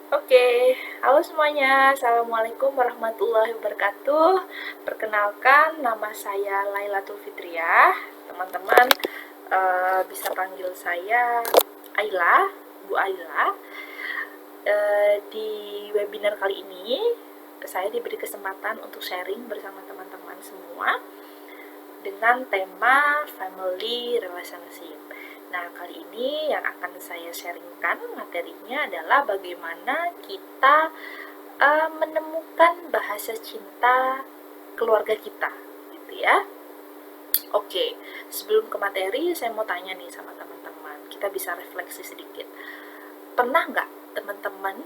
Oke, halo semuanya. Assalamualaikum warahmatullahi wabarakatuh. Perkenalkan, nama saya Lailatul Fitriah. Teman-teman bisa panggil saya Ayla, Bu Ayla. Di webinar kali ini, saya diberi kesempatan untuk sharing bersama teman-teman semua dengan tema Family Relationship. Nah, kali ini yang akan saya sharingkan materinya adalah bagaimana kita menemukan bahasa cinta keluarga kita, gitu ya. Oke, sebelum ke materi, saya mau tanya nih sama teman-teman. Kita bisa refleksi sedikit. Pernah nggak teman-teman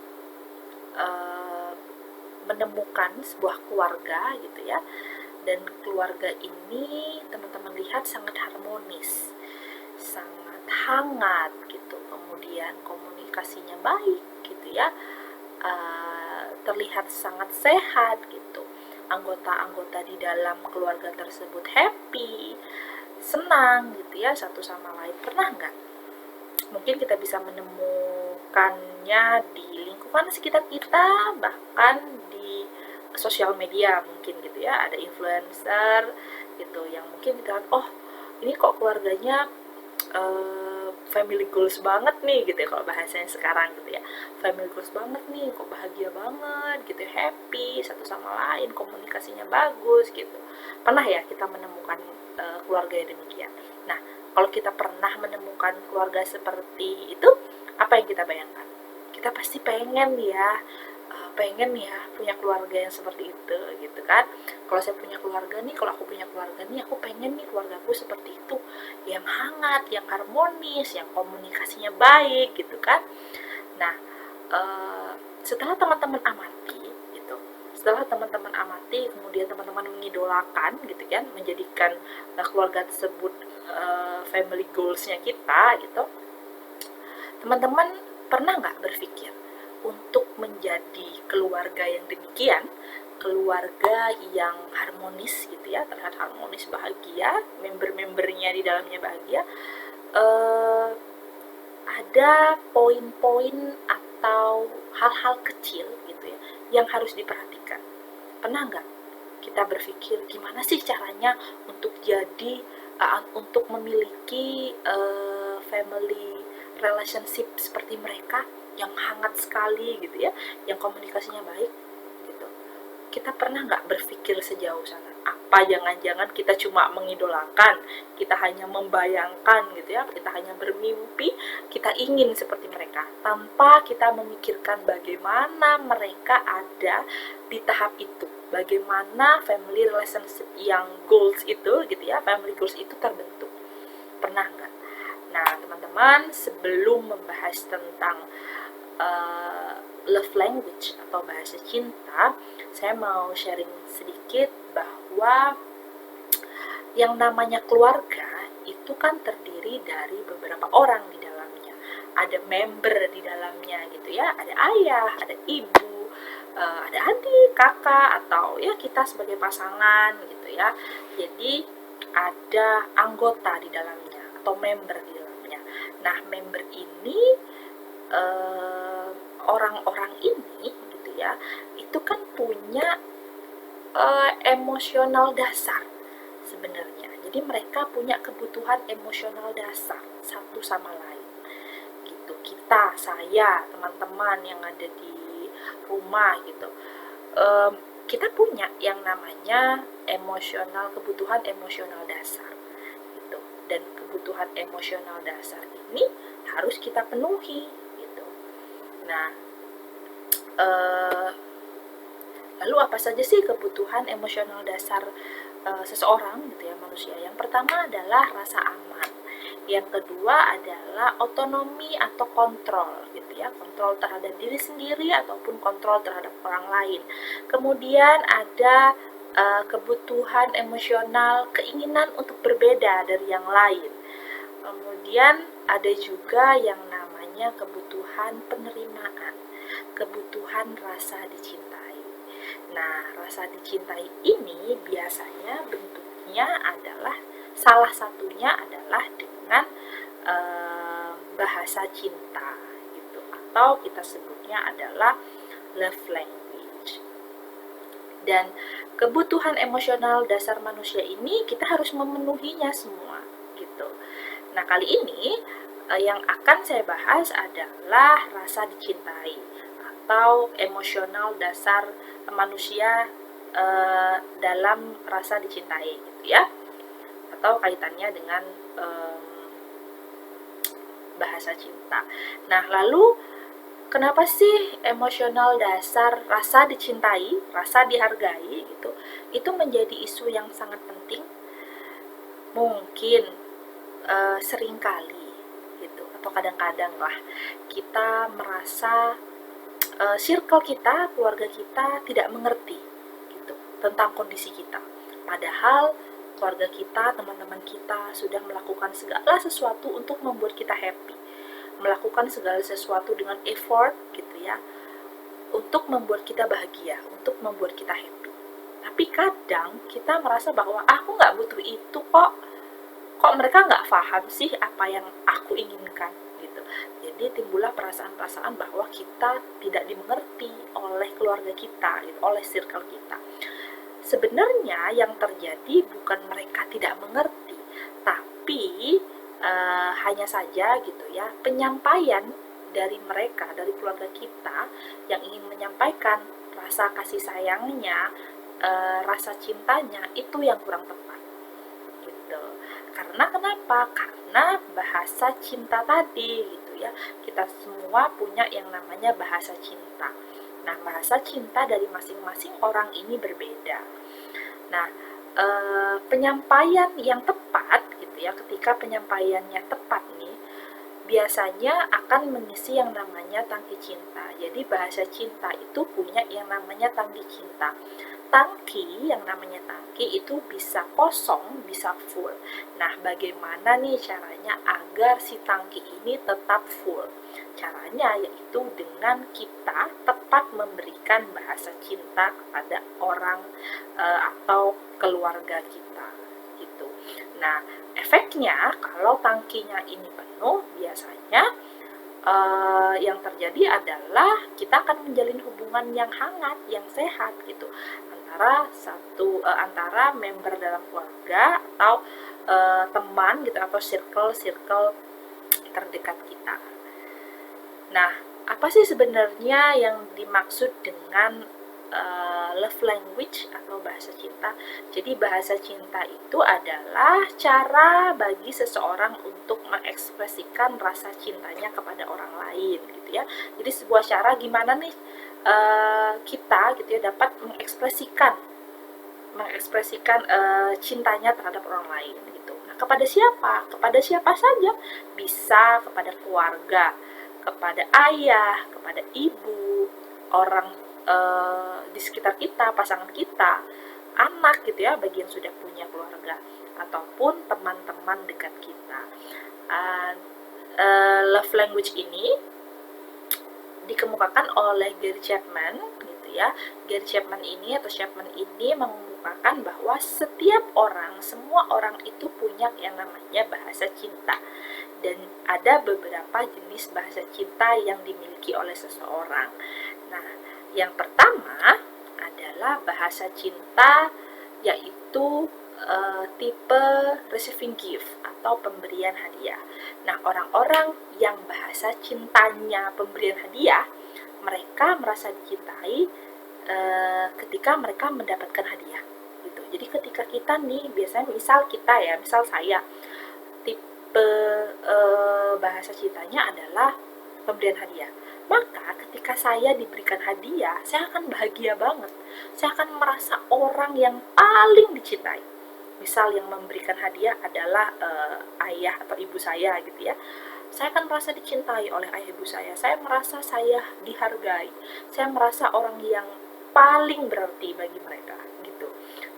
uh, menemukan sebuah keluarga, gitu ya, dan keluarga ini teman-teman lihat sangat harmonis, sangat hangat gitu, kemudian komunikasinya baik gitu ya, terlihat sangat sehat gitu, anggota-anggota di dalam keluarga tersebut happy, senang gitu ya satu sama lain. Pernah nggak? Mungkin kita bisa menemukannya di lingkungan sekitar kita, bahkan di sosial media mungkin gitu ya, ada influencer gitu yang mungkin kita lihat, oh ini kok keluarganya family goals banget nih gitu ya, kalau bahasanya sekarang gitu ya, family goals banget nih, kok bahagia banget gitu, happy satu sama lain, komunikasinya bagus gitu. Pernah ya kita menemukan keluarga yang demikian. Nah, kalau kita pernah menemukan keluarga seperti itu, apa yang kita bayangkan? Kita pasti pengen ya, pengen ya punya keluarga yang seperti itu gitu kan. Kalau saya punya keluarga nih, kalau aku punya keluarga nih, aku pengen nih keluargaku seperti itu, yang hangat, yang harmonis, yang komunikasinya baik gitu kan. Nah, setelah teman-teman amati gitu, setelah teman-teman amati, kemudian teman-teman mengidolakan gitu kan, menjadikan keluarga tersebut family goalsnya kita gitu, teman-teman pernah nggak berpikir untuk menjadi keluarga yang demikian, keluarga yang harmonis gitu ya, terlihat harmonis, bahagia, member-membernya di dalamnya bahagia, eh, ada poin-poin atau hal-hal kecil gitu ya yang harus diperhatikan. Pernah nggak kita berpikir gimana sih caranya untuk jadi untuk memiliki family relationship seperti mereka, yang hangat sekali gitu ya, yang komunikasinya baik gitu. Kita pernah nggak berpikir sejauh sana? Apa jangan-jangan kita cuma mengidolakan, kita hanya membayangkan gitu ya, kita hanya bermimpi, kita ingin seperti mereka, tanpa kita memikirkan bagaimana mereka ada di tahap itu, bagaimana family relationship yang goals itu gitu ya, family goals itu terbentuk. Pernah nggak? Nah, teman-teman, sebelum membahas tentang love language atau bahasa cinta, saya mau sharing sedikit bahwa yang namanya keluarga itu kan terdiri dari beberapa orang di dalamnya. Ada member di dalamnya gitu ya, ada ayah, ada ibu, ada adik, kakak, atau ya kita sebagai pasangan gitu ya. Jadi ada anggota di dalamnya atau member di dalamnya. Nah, member ini, orang-orang ini gitu ya, itu kan punya emosional dasar sebenarnya. Jadi mereka punya kebutuhan emosional dasar satu sama lain. Gitu. Kita, saya, teman-teman yang ada di rumah gitu. Kita punya yang namanya kebutuhan emosional dasar gitu. Dan kebutuhan emosional dasar ini harus kita penuhi gitu. Nah, lalu apa saja sih kebutuhan emosional dasar seseorang gitu ya, manusia? Yang pertama adalah rasa aman. Yang kedua adalah otonomi atau kontrol gitu ya, kontrol terhadap diri sendiri ataupun kontrol terhadap orang lain. Kemudian ada kebutuhan emosional, keinginan untuk berbeda dari yang lain. Kemudian ada juga yang namanya kebutuhan penerimaan, kebutuhan rasa dicintai. Nah, rasa dicintai ini biasanya bentuknya adalah, salah satunya adalah dengan bahasa cinta gitu, atau kita sebutnya adalah love language. Dan kebutuhan emosional dasar manusia ini kita harus memenuhinya semua gitu. Nah, kali ini yang akan saya bahas adalah rasa dicintai atau emosional dasar manusia dalam rasa dicintai gitu ya, atau kaitannya dengan bahasa cinta. Nah, lalu kenapa sih emosional dasar rasa dicintai, rasa dihargai gitu, itu menjadi isu yang sangat penting? Mungkin seringkali gitu, atau kadang-kadang lah kita merasa circle kita, keluarga kita tidak mengerti gitu tentang kondisi kita. Padahal keluarga kita, teman-teman kita sudah melakukan segala sesuatu untuk membuat kita happy, melakukan segala sesuatu dengan effort gitu ya, untuk membuat kita bahagia, untuk membuat kita happy. Tapi kadang kita merasa bahwa aku nggak butuh itu kok mereka nggak paham sih apa yang aku inginkan gitu. Jadi timbullah perasaan-perasaan bahwa kita tidak dimengerti oleh keluarga kita gitu, oleh circle kita. Sebenarnya yang terjadi bukan mereka tidak mengerti, tapi hanya saja gitu ya, penyampaian dari mereka, dari keluarga kita yang ingin menyampaikan rasa kasih sayangnya, rasa cintanya itu yang kurang tepat gitu. Karena kenapa? Karena bahasa cinta tadi gitu ya, kita semua punya yang namanya bahasa cinta. Nah, bahasa cinta dari masing-masing orang ini berbeda. Nah, penyampaian yang tepat gitu ya, ketika penyampaiannya tepat nih, biasanya akan mengisi yang namanya tangki cinta. Jadi bahasa cinta itu punya yang namanya tangki cinta. Tangki, yang namanya tangki itu bisa kosong, bisa full. Nah, bagaimana nih caranya agar si tangki ini tetap full? Caranya yaitu dengan kita tepat memberikan bahasa cinta kepada orang atau keluarga kita gitu. Nah, efeknya kalau tangkinya ini penuh, biasanya yang terjadi adalah kita akan menjalin hubungan yang hangat, yang sehat gitu antara member dalam keluarga atau teman gitu, atau circle terdekat kita. Nah, apa sih sebenarnya yang dimaksud dengan love language atau bahasa cinta? Jadi bahasa cinta itu adalah cara bagi seseorang untuk mengekspresikan rasa cintanya kepada orang lain gitu ya. Jadi sebuah cara gimana nih kita gitu ya dapat mengekspresikan cintanya terhadap orang lain gitu. Nah, kepada siapa? Kepada siapa saja. Bisa kepada keluarga, kepada ayah, kepada ibu, orang di sekitar kita, pasangan kita, anak gitu ya, bagi yang sudah punya keluarga, ataupun teman-teman dekat kita. Love language ini dikemukakan oleh Gary Chapman gitu ya. Gary Chapman ini mengemukakan bahwa setiap orang, semua orang itu punya yang namanya bahasa cinta. Dan ada beberapa jenis bahasa cinta yang dimiliki oleh seseorang. Nah, yang pertama adalah bahasa cinta, yaitu tipe receiving gift atau pemberian hadiah. Nah, orang-orang yang bahasa cintanya pemberian hadiah, mereka merasa dicintai ketika mereka mendapatkan hadiah gitu. Jadi ketika kita nih, biasanya misal saya, tipe bahasa cintanya adalah pemberian hadiah. Maka ketika saya diberikan hadiah, saya akan bahagia banget. Saya akan merasa orang yang paling dicintai. Misal yang memberikan hadiah adalah ayah atau ibu saya gitu ya. Saya akan merasa dicintai oleh ayah ibu saya. Saya merasa saya dihargai. Saya merasa orang yang paling berarti bagi mereka gitu.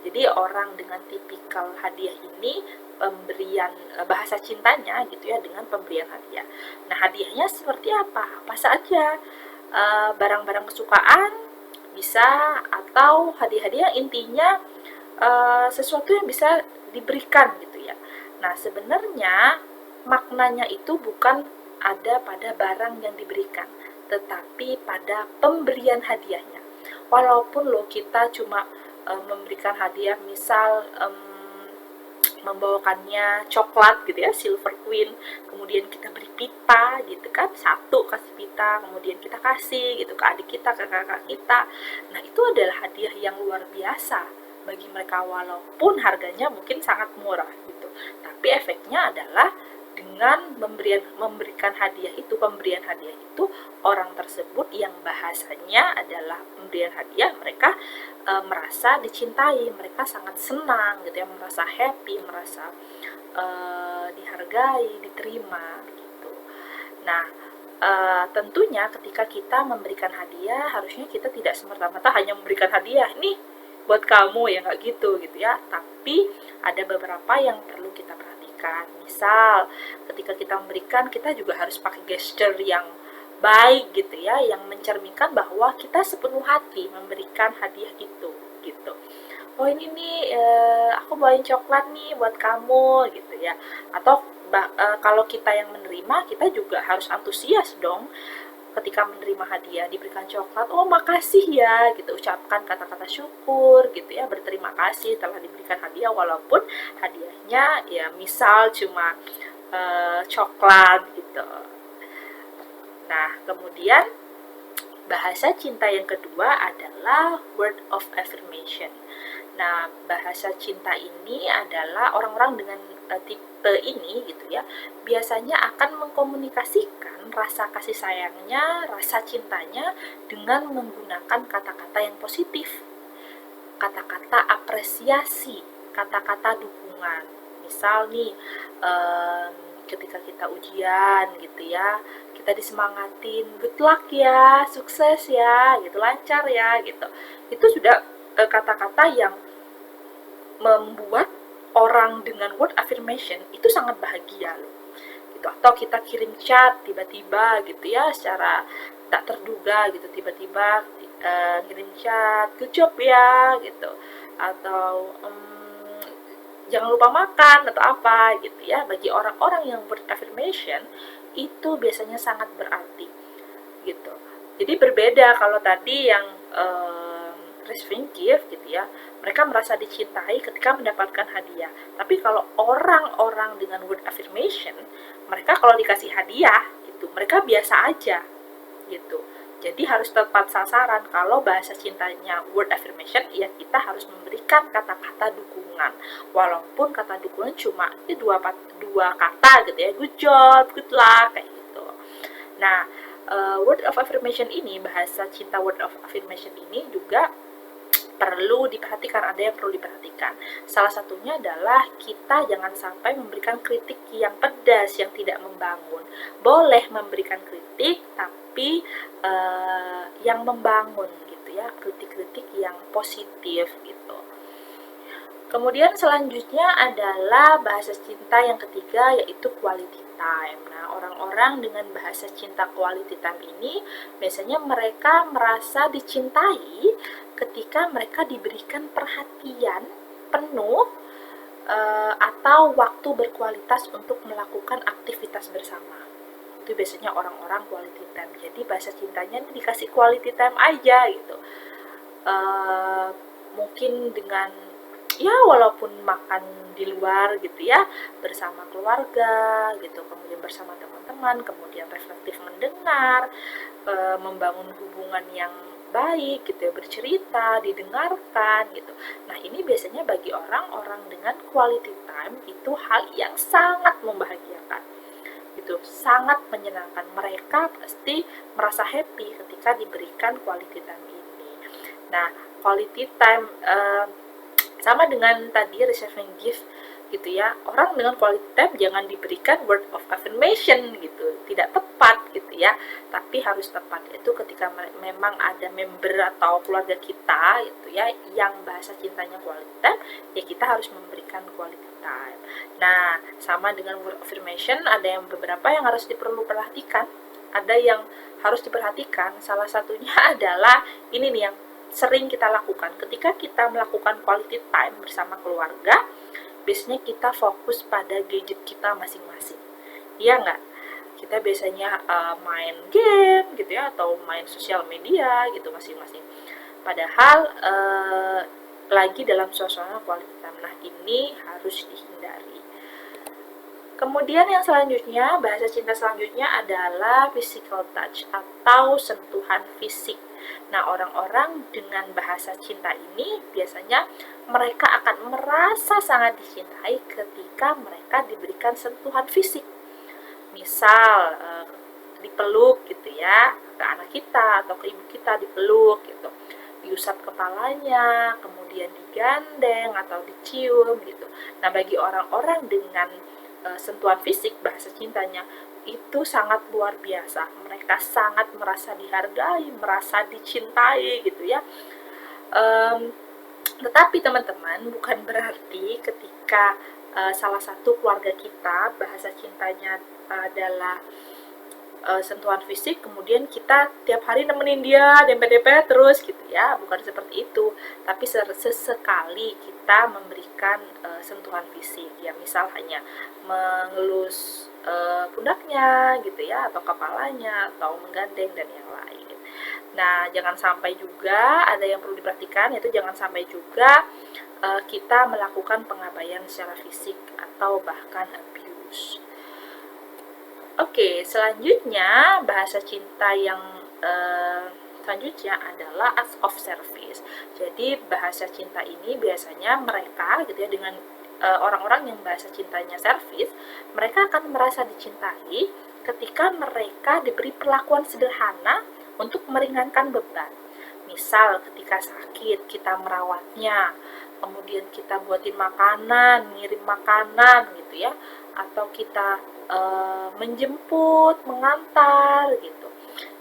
Jadi orang dengan tipikal hadiah ini, pemberian bahasa cintanya gitu ya, dengan pemberian hadiah. Nah, hadiahnya seperti apa? Apa saja? Barang-barang kesukaan bisa, atau hadiah-hadiah intinya sesuatu yang bisa diberikan gitu ya. Nah, sebenarnya maknanya itu bukan ada pada barang yang diberikan, tetapi pada pemberian hadiahnya. Walaupun kita cuma memberikan hadiah, misal membawakannya coklat gitu ya, silver queen, kemudian kita beri pita gitu kan, satu kasih pita, kemudian kita kasih gitu ke adik kita, ke kakak kita. Nah, itu adalah hadiah yang luar biasa bagi mereka, walaupun harganya mungkin sangat murah gitu, tapi efeknya adalah dengan memberikan hadiah itu, pemberian hadiah itu, orang tersebut yang bahasanya adalah pemberian hadiah, mereka merasa dicintai, mereka sangat senang gitu ya, merasa happy, merasa dihargai, diterima gitu. Nah, tentunya ketika kita memberikan hadiah, harusnya kita tidak semerta-merta hanya memberikan hadiah nih buat kamu, ya nggak gitu ya, tapi ada beberapa yang perlu kita perhatikan. Misal ketika kita memberikan, kita juga harus pakai gesture yang baik gitu ya, yang mencerminkan bahwa kita sepenuh hati memberikan hadiah itu gitu. Oh, ini nih aku bawain coklat nih buat kamu gitu ya. Atau kalau kita yang menerima, kita juga harus antusias dong ketika menerima hadiah, diberikan coklat. Oh, makasih ya gitu, ucapkan kata-kata syukur gitu ya, berterima kasih telah diberikan hadiah, walaupun hadiahnya ya misal cuma coklat gitu. Nah, kemudian bahasa cinta yang kedua adalah word of affirmation. Nah, bahasa cinta ini adalah orang-orang dengan tipe ini gitu ya, biasanya akan mengkomunikasikan rasa kasih sayangnya, rasa cintanya dengan menggunakan kata-kata yang positif, kata-kata apresiasi, kata-kata dukungan. Misal nih, ketika kita ujian gitu ya, kita disemangatin, good luck ya, sukses ya, gitu, lancar ya, gitu. Itu sudah kata-kata yang membuat orang dengan word affirmation itu sangat bahagia loh gitu. Atau kita kirim chat tiba-tiba gitu ya, secara tak terduga gitu, tiba-tiba kirim chat good job ya gitu, atau jangan lupa makan atau apa gitu ya. Bagi orang-orang yang word affirmation itu biasanya sangat berarti gitu. Jadi berbeda kalau tadi yang receiving gift gitu ya, mereka merasa dicintai ketika mendapatkan hadiah. Tapi kalau orang-orang dengan word affirmation, mereka kalau dikasih hadiah itu mereka biasa aja gitu. Jadi harus tepat sasaran. Kalau bahasa cintanya word affirmation, ya kita harus memberikan kata-kata dukungan. Walaupun kata dukungan cuma dua kata gitu ya, good job, good luck, kayak gitu. Nah, word of affirmation ini, bahasa cinta word of affirmation ini juga perlu diperhatikan, ada yang perlu diperhatikan. Salah satunya adalah kita jangan sampai memberikan kritik yang pedas, yang tidak membangun. Boleh memberikan kritik, tapi yang membangun gitu ya, kritik-kritik yang positif gitu. Kemudian selanjutnya adalah bahasa cinta yang ketiga, yaitu quality time. Nah, orang-orang dengan bahasa cinta quality time ini biasanya mereka merasa dicintai ketika mereka diberikan perhatian penuh atau waktu berkualitas untuk melakukan aktivitas bersama. Itu biasanya orang-orang quality time. Jadi bahasa cintanya ini dikasih quality time aja gitu. Mungkin dengan ya walaupun makan di luar gitu ya, bersama keluarga gitu, kemudian bersama teman-teman, kemudian reflektif mendengar, membangun hubungan yang baik gitu ya, bercerita, didengarkan gitu. Nah, ini biasanya bagi orang-orang dengan quality time itu hal yang sangat membahagiakan gitu, sangat menyenangkan. Mereka pasti merasa happy ketika diberikan quality time ini. Nah, quality time sama dengan tadi receiving gift gitu ya, orang dengan quality time jangan diberikan word of affirmation gitu, tidak tepat gitu ya, tapi harus tepat. Itu ketika memang ada member atau keluarga kita gitu ya yang bahasa cintanya quality time, ya kita harus memberikan quality time. Nah, sama dengan word of affirmation, ada yang beberapa yang harus perhatikan, ada yang harus diperhatikan. Salah satunya adalah ini nih yang sering kita lakukan ketika kita melakukan quality time bersama keluarga. Biasanya kita fokus pada gadget kita masing-masing, iya nggak? Kita biasanya main game gitu ya, atau main sosial media gitu masing-masing. Padahal lagi dalam suasana quality time. Nah, ini harus dihindari. Kemudian yang selanjutnya, bahasa cinta selanjutnya adalah physical touch atau sentuhan fisik. Nah, orang-orang dengan bahasa cinta ini biasanya mereka akan merasa sangat dicintai ketika mereka diberikan sentuhan fisik. Misal dipeluk gitu ya, ke anak kita atau ke ibu kita dipeluk gitu, diusap kepalanya, kemudian digandeng atau dicium gitu. Nah, bagi orang-orang dengan sentuhan fisik, bahasa cintanya itu sangat luar biasa. Mereka sangat merasa dihargai, merasa dicintai gitu ya. Tetapi teman-teman, bukan berarti ketika salah satu keluarga kita bahasa cintanya adalah sentuhan fisik, kemudian kita tiap hari nemenin dia dempet-dempet terus gitu ya, bukan seperti itu. Tapi sesekali kita memberikan sentuhan fisik ya, misal hanya mengelus pundaknya gitu ya, atau kepalanya, atau menggandeng dan yang lain. Nah, jangan sampai juga ada yang perlu diperhatikan, yaitu jangan sampai juga kita melakukan pengabaian secara fisik atau bahkan abuse. Oke, selanjutnya bahasa cinta yang selanjutnya adalah acts of service. Jadi bahasa cinta ini biasanya mereka gitu ya, dengan orang-orang yang bahasa cintanya service, mereka akan merasa dicintai ketika mereka diberi perlakuan sederhana untuk meringankan beban. Misal ketika sakit kita merawatnya, kemudian kita buatin makanan, ngirim makanan gitu ya, atau kita menjemput, mengantar gitu.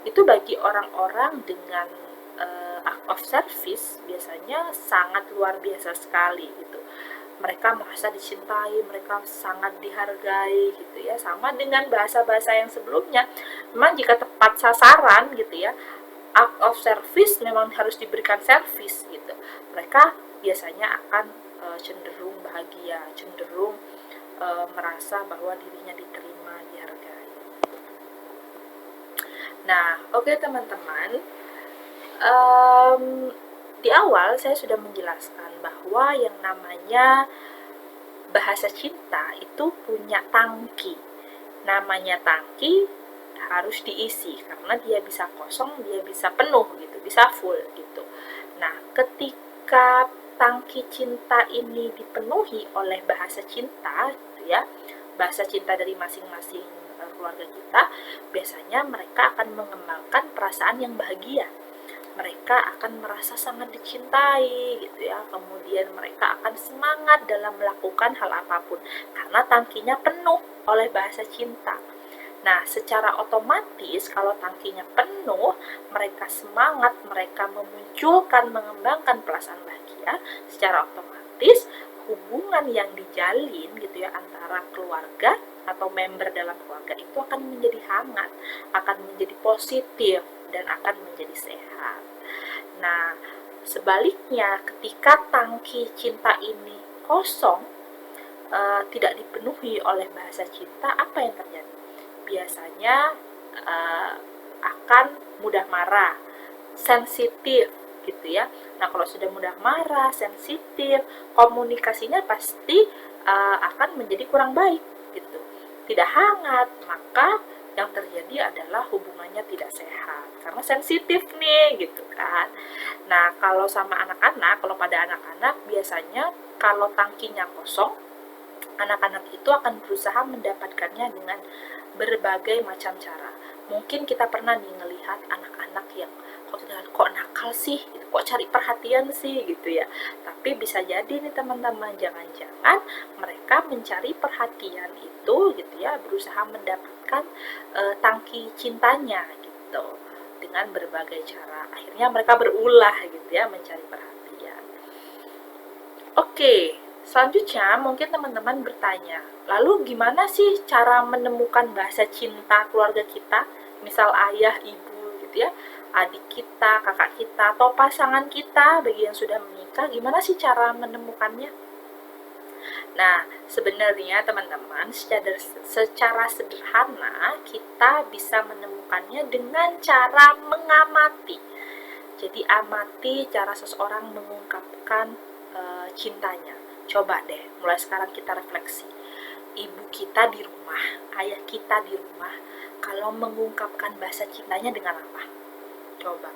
Itu bagi orang-orang dengan act of service biasanya sangat luar biasa sekali gitu. Mereka merasa dicintai, mereka sangat dihargai gitu ya. Sama dengan bahasa-bahasa yang sebelumnya. Memang jika tepat sasaran gitu ya, act of service memang harus diberikan service gitu. Mereka biasanya akan cenderung bahagia, cenderung merasa bahwa dirinya diterima, dihargai. Nah, oke teman-teman, di awal saya sudah menjelaskan bahwa yang namanya bahasa cinta itu punya tangki. Namanya tangki harus diisi, karena dia bisa kosong, dia bisa penuh gitu, bisa full gitu. Nah, ketika tangki cinta ini dipenuhi oleh bahasa cinta gitu ya, bahasa cinta dari masing-masing keluarga kita, biasanya mereka akan mengembangkan perasaan yang bahagia. Mereka akan merasa sangat dicintai gitu ya, kemudian mereka akan semangat dalam melakukan hal apapun karena tangkinya penuh oleh bahasa cinta. Nah, secara otomatis kalau tangkinya penuh, mereka semangat, mereka memunculkan, mengembangkan perasaan bahagia, secara otomatis hubungan yang dijalin gitu ya antara keluarga atau member dalam keluarga itu akan menjadi hangat, akan menjadi positif, dan akan menjadi sehat. Nah, sebaliknya ketika tangki cinta ini kosong, tidak dipenuhi oleh bahasa cinta, apa yang terjadi? Biasanya akan mudah marah, sensitif gitu ya. Nah, kalau sudah mudah marah, sensitif, komunikasinya pasti akan menjadi kurang baik gitu. Tidak hangat, maka yang terjadi adalah hubungannya tidak sehat karena sensitif nih gitu kan. Nah, kalau sama anak-anak, kalau pada anak-anak biasanya kalau tangkinya kosong, anak-anak itu akan berusaha mendapatkannya dengan berbagai macam cara. Mungkin kita pernah nih ngelihat anak-anak yang kok nakal sih, gitu, kok cari perhatian sih gitu ya. Tapi bisa jadi nih teman-teman, jangan-jangan mereka mencari perhatian itu gitu ya, berusaha mendapatkan tangki cintanya gitu dengan berbagai cara. Akhirnya mereka berulah gitu ya mencari perhatian. Oke, selanjutnya mungkin teman-teman bertanya, lalu gimana sih cara menemukan bahasa cinta keluarga kita? Misal ayah, ibu gitu ya, adik kita, kakak kita, atau pasangan kita bagi yang sudah menikah, gimana sih cara menemukannya? Nah, sebenarnya teman-teman, secara sederhana kita bisa menemukannya dengan cara mengamati. Jadi amati cara seseorang mengungkapkan cintanya. Coba deh, mulai sekarang kita refleksi. Ibu kita di rumah, ayah kita di rumah, kalau mengungkapkan bahasa cintanya dengan apa? Coba.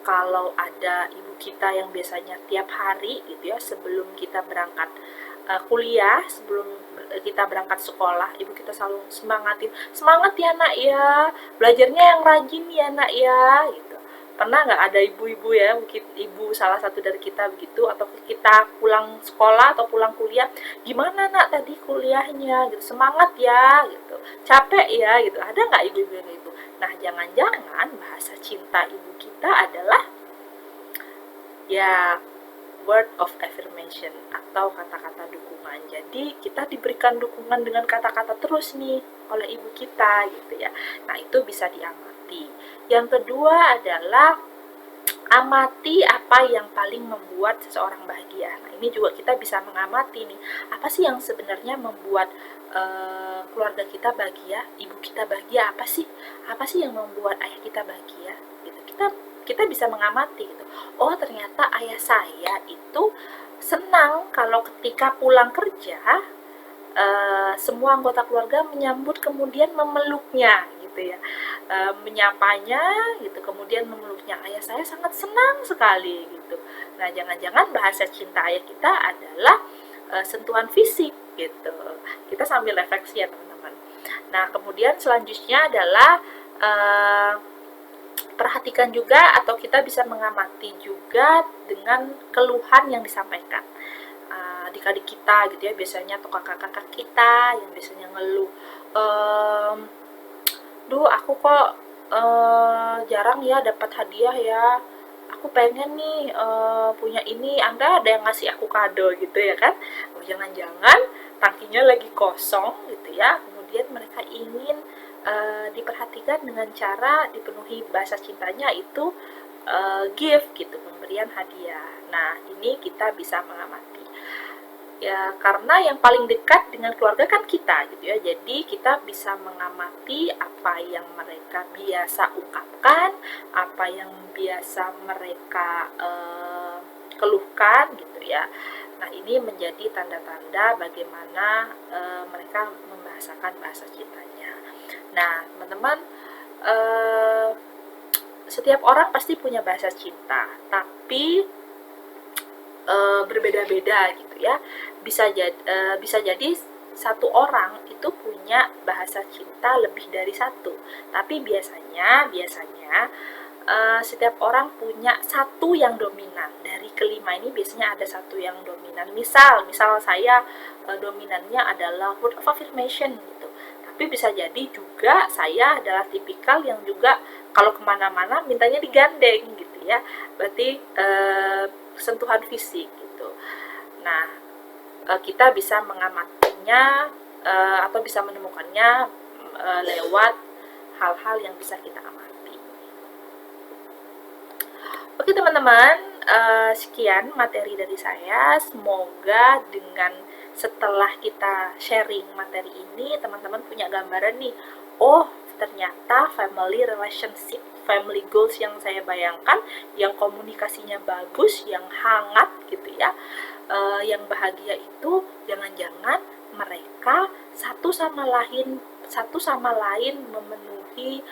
Kalau ada ibu kita yang biasanya tiap hari gitu ya, sebelum kita berangkat kuliah, sebelum kita berangkat sekolah, ibu kita selalu semangatin, semangat ya nak ya, belajarnya yang rajin ya nak ya, gitu. Pernah nggak ada ibu-ibu ya, mungkin ibu salah satu dari kita begitu, atau kita pulang sekolah atau pulang kuliah, gimana nak tadi kuliahnya, gitu, semangat ya, gitu, capek ya, gitu. Ada nggak ibu-ibu yang gitu? Nah, jangan-jangan bahasa cinta ibu kita adalah ya word of affirmation atau kata-kata dukungan. Jadi kita diberikan dukungan dengan kata-kata terus nih oleh ibu kita gitu ya. Nah, itu bisa diamati. Yang kedua adalah amati apa yang paling membuat seseorang bahagia. Nah, ini juga kita bisa mengamati nih, apa sih yang sebenarnya membuat keluarga kita bahagia, ibu kita bahagia, apa sih yang membuat ayah kita bahagia gitu. Kita bisa mengamati gitu. Oh, ternyata ayah saya itu senang kalau ketika pulang kerja semua anggota keluarga menyambut kemudian memeluknya gitu ya, menyapanya gitu, kemudian memeluknya. Ayah saya sangat senang sekali gitu. Nah, jangan-jangan bahasa cinta ayah kita adalah sentuhan fisik gitu. Kita sambil refleksi ya teman-teman. Nah, kemudian selanjutnya adalah perhatikan juga, atau kita bisa mengamati juga dengan keluhan yang disampaikan. Adik-adik kita gitu ya, biasanya, atau kakak-kakak kita yang biasanya ngeluh, duh aku kok jarang ya dapat hadiah ya, aku pengen nih punya ini, Anda ada yang ngasih aku kado gitu ya kan. Oh, jangan-jangan tangkinya lagi kosong gitu ya, kemudian mereka ingin diperhatikan dengan cara dipenuhi bahasa cintanya itu gift gitu, pemberian hadiah. Nah, ini kita bisa mengamati ya, karena yang paling dekat dengan keluarga kan kita gitu ya, jadi kita bisa mengamati apa yang mereka biasa ungkapkan, apa yang biasa mereka keluhkan gitu ya. Nah, ini menjadi tanda-tanda bagaimana mereka membahasakan bahasa cintanya. Nah, teman-teman, setiap orang pasti punya bahasa cinta, tapi berbeda-beda gitu ya. Bisa jadi satu orang itu punya bahasa cinta lebih dari satu, tapi biasanya setiap orang punya satu yang dominan. Dari kelima ini biasanya ada satu yang dominan. Misal saya dominannya adalah word of affirmation gitu, tapi bisa jadi juga saya adalah tipikal yang juga kalau kemana-mana mintanya digandeng gitu ya, berarti sentuhan fisik gitu. Nah, kita bisa mengamatinya atau bisa menemukannya lewat hal-hal yang bisa kita amati. Oke teman-teman, sekian materi dari saya. Semoga dengan setelah kita sharing materi ini, teman-teman punya gambaran nih, oh ternyata family relationship, family goals yang saya bayangkan, yang komunikasinya bagus, yang hangat gitu ya, yang bahagia itu jangan-jangan mereka satu sama lain memenuhi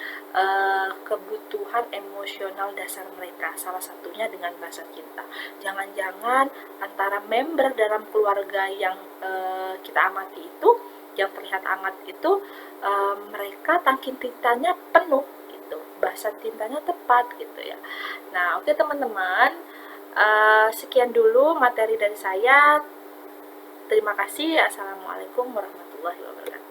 kebutuhan emosional dasar mereka, salah satunya dengan bahasa cinta. Jangan-jangan antara member dalam keluarga yang kita amati itu, yang terlihat hangat itu, mereka tangki cintanya penuh gitu, bahasa cintanya tepat gitu ya. Nah, oke teman-teman, sekian dulu materi dari saya. Terima kasih. Assalamualaikum warahmatullahi wabarakatuh.